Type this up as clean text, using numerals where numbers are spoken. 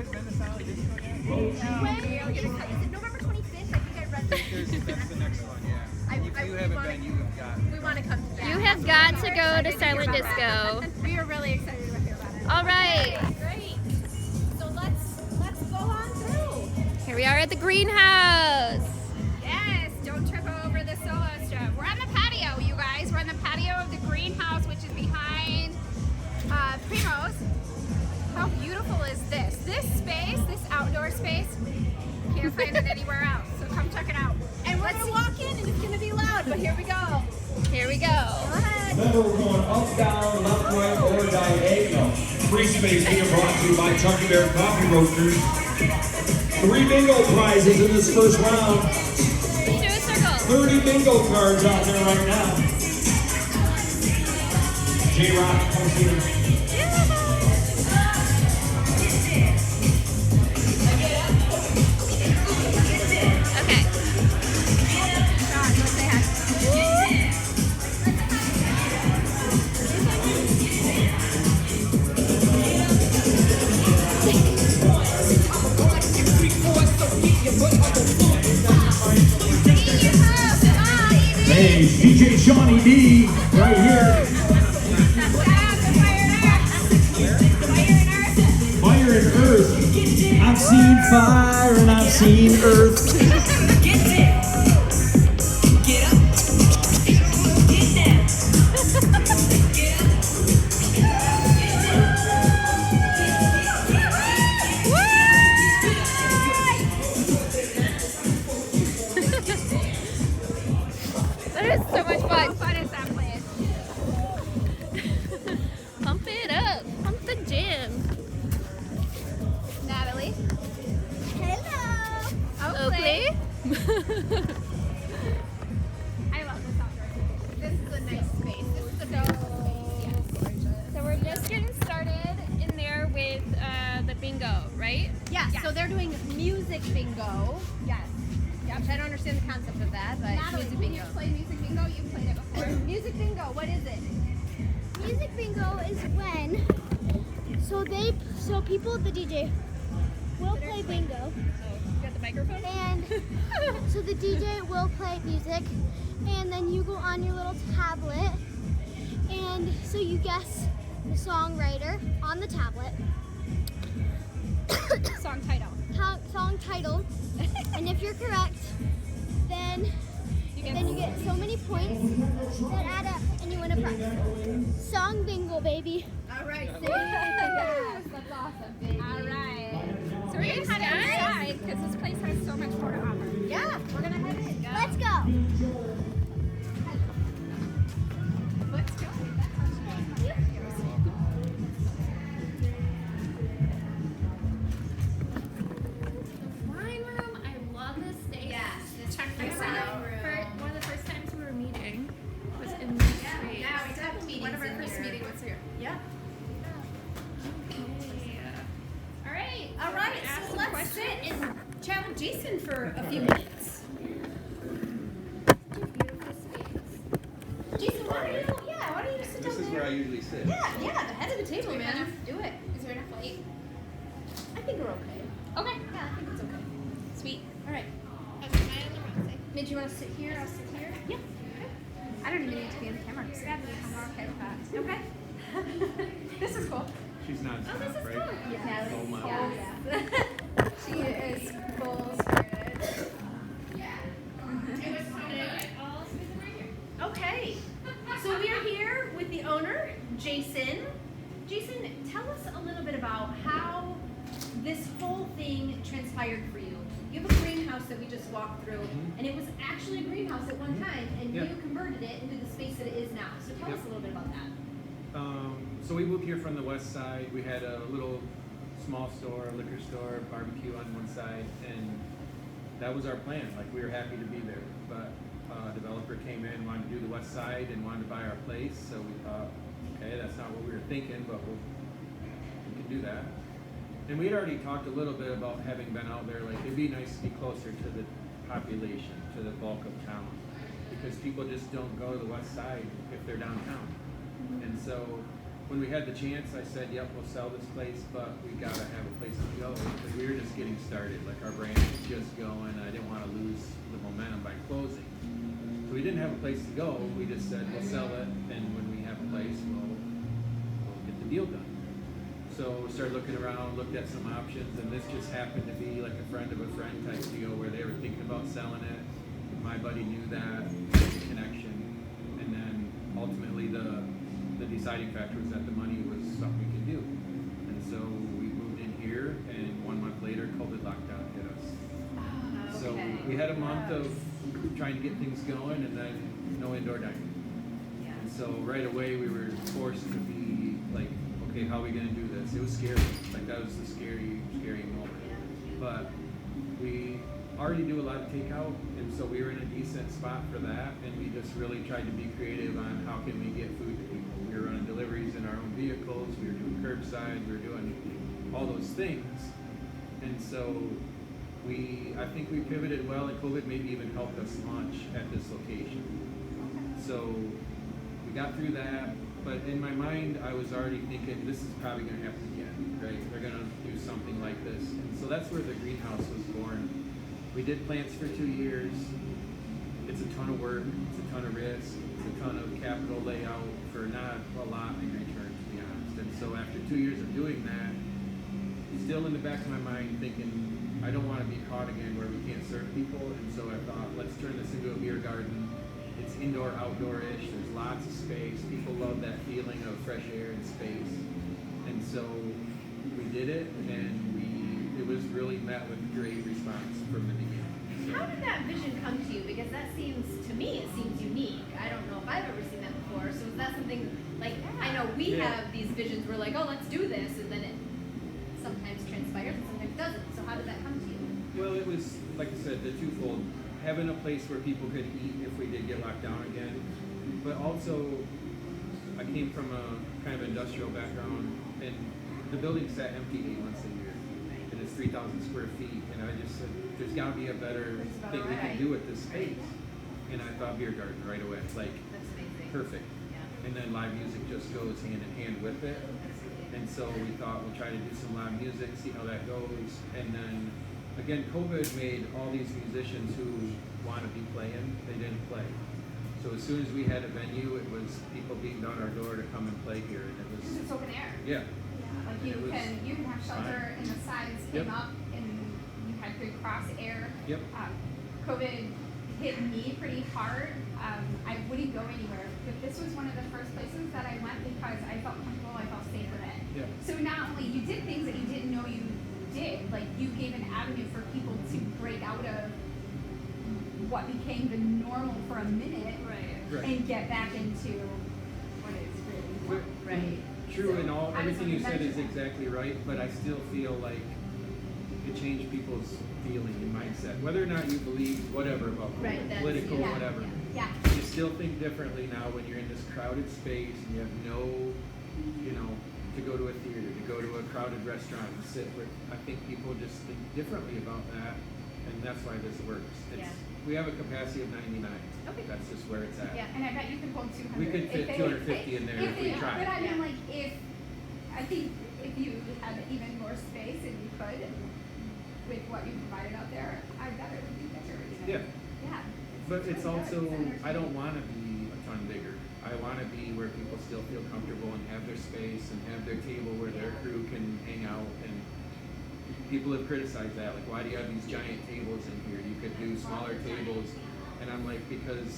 guys been to Silent Disco yet? When? Is it November 25th? I think I read that. That's the next one, yeah. If you haven't been, you have got. We want to come to that. You have got to go to Silent Disco. We are really excited to hear about it. All right. Great. So let's go on through. Here we are at the greenhouse. Yes, don't trip over the solo strip. We're on the patio, you guys. We're on the patio of the greenhouse, which is behind Primo's. How beautiful is this? This space, this outdoor space, can't find it anywhere else. So come check it out. And we're gonna walk in, and it's gonna be loud. But here we go. Here we go. Go ahead. Remember, we're going up, down, left, right, or diagonal. Free space being brought to you by Tucky Bear Coffee Roasters. 3 bingo prizes in this first round. Do a circle. 30 bingo cards out there right now. J-Rock, come see them. Okay. Sean, go say hi. Hey, DJ Shawnee D, right here. Fire and Earth. I've seen fire and I've seen earth. That is so much fun. How fun is that place? Pump it up. Pump the gym. Natalie. Hello. Oakley. I love this outdoor space. This is a nice space. This is a beautiful space. Yes. So we're just getting started in there with the bingo, right? Yes. So they're doing music bingo. Yes. Yep. I don't understand the concept of that, but Natalie, music can bingo. you explain music bingo? You played it before. Music bingo. What is it? Music bingo is when so people the DJ will play bingo, You got the microphone? and so the DJ will play music, and then you go on your little tablet, and so you guess the songwriter on the tablet, Song title. song title, and if you're correct, then you get so many points that add up, and you win a prize. Song bingo, baby. All right. Yes. That's awesome. All right. So we're gonna head inside because this place has so much more to offer. Yeah. We're gonna head in. Let's go. Let's go. Wine room. I love this space. Yes. Check I this remember out. one of the first times we were meeting was in this space. Yeah, we did. One of our first meeting was here. Yeah. Okay. All right. All right. Ask So some let's questions. sit and chat with Jason for a few minutes. Beautiful space. Jason, why don't you sit This down is there? where I usually sit. Yeah, the head of the table, man. Do it. Is there enough light? I think we're okay. Okay. Yeah, I think it's okay. Sweet. All right. Okay, am I on the wrong side? Did you want to sit here? I'll sit here. Yeah. I don't even need to be in the camera. I'm okay with that. Okay. This is cool. She's not Oh, this is right? cool. Yes. Oh my. Yes. She is full spirited. Okay. So we are here with the owner, Jason. Jason, tell us a little bit about how this whole thing transpired for you. You have a greenhouse that we just walked through, and it was actually a greenhouse at one time, and Yeah. you converted it into the space that it is now. So tell us a little bit about that. So we moved here from the west side. We had a little small store, liquor store, barbecue on one side, and that was our plan. Like, we were happy to be there, but a developer came in, wanted to do the west side and wanted to buy our place, so we thought, okay, that's not what we were thinking, but we can do that. And we had already talked a little bit about having been out there, like, it'd be nice to be closer to the population, to the bulk of town, because people just don't go to the west side if they're downtown. And so when we had the chance, I said, yep, we'll sell this place, but we gotta have a place to go. just getting started. Like our brand was just going. I didn't want to lose the momentum by closing. So we didn't have a place to go. We just said we'll sell it, and when we have a place, we'll get the deal done. So we started looking around, looked at some options, and this just happened to be like a friend of a friend type deal where they were thinking about selling it. My buddy knew that connection, and then ultimately the deciding factor was that the money was something we could do. And so we moved in here, and 1 month later, COVID lockdown hit us. Oh, So okay. we had a month of trying to get things going, and then no indoor dining. Yeah. And so right away we were forced to be like, okay, how are we gonna do this? It was scary. Like that was the scary moment. But we already do a lot of takeout, and so we were in a decent spot for that, and we just really tried to be creative on how can we get food to people. We were running deliveries in our own vehicles, we were doing curbside, we were doing all those things. And so I think we pivoted well, and COVID maybe even helped us launch at this location. So we got through that, but in my mind, I was already thinking this is probably going to happen again, right? They're going to do something like this. And so that's where the greenhouse was born. We did plants for 2 years. It's a ton of work, it's a ton of risk, it's a ton of capital layout for not a lot in return, to be honest. And so after 2 years of doing that, still in the back of my mind thinking, I don't want to be caught again where we can't serve people. And so I thought, let's turn this into a beer garden. It's indoor, outdoor-ish. There's lots of space. People love that feeling of fresh air and space. And so we did it, and it was really met with great response from the beginning. So, How did that vision come to you? Because that seems, to me, it seems unique. I don't know if I've ever seen that before. So is that something, like, I know we Yeah. have these visions, we're like, oh, let's do this, and then it sometimes transpires and sometimes doesn't. So how did that come to you? well, it was, like I said, the twofold. Having a place where people could eat if we did get locked down again. But also, I came from a kind of industrial background, and the building sat empty 8 months a year. And it's 3,000 square feet, and I just said, there's got to be a better thing we can do with this space. And I thought beer garden right away, like That's amazing. perfect. Yeah. And then live music just goes hand in hand with it. And so we thought we'll try to do some live music, see how that goes. And then again, COVID made all these musicians who want to be playing, they didn't play. So as soon as we had a venue, it was people beating down our door to come and play here, and it was Because it's open air. yeah. Like And it was you can have shelter in the sides Yep. came up, and you had good cross air. Yep. COVID hit me pretty hard. I wouldn't go anywhere, but this was one of the first places that I went because I felt comfortable, I felt safe with it. Yeah. So not only you did things that you didn't know you did, like you gave an avenue for people to break out of what became the normal for a minute Right. and get back into what is really But- Right. True, So and all I just everything you wanted to said is mention that. exactly right, but I still feel like it changed people's feeling and mindset. Whether or not you believe whatever about Right, that's- political, yeah, whatever. Yeah. You still think differently now when you're in this crowded space and you have no, to go to a theater, to go to a crowded restaurant and sit with. I think people just think differently about that, and that's why this works. Yeah. We have a capacity of 99. Okay. That's just where it's at. Yeah, and I bet you could hold 200. We could if fit they- 250 in there if we tried. But I mean, Yeah. like, I think if you had even more space and you could, and with what you provided out there, I bet it would be bigger. Yeah. Yeah. But it's really also, good. I don't want to be a ton bigger. I want to be where people still feel comfortable and have their space and have their table where their crew can hang out. And people have criticized that, like, why do you have these giant tables in here? You could do smaller tables. And I'm like, because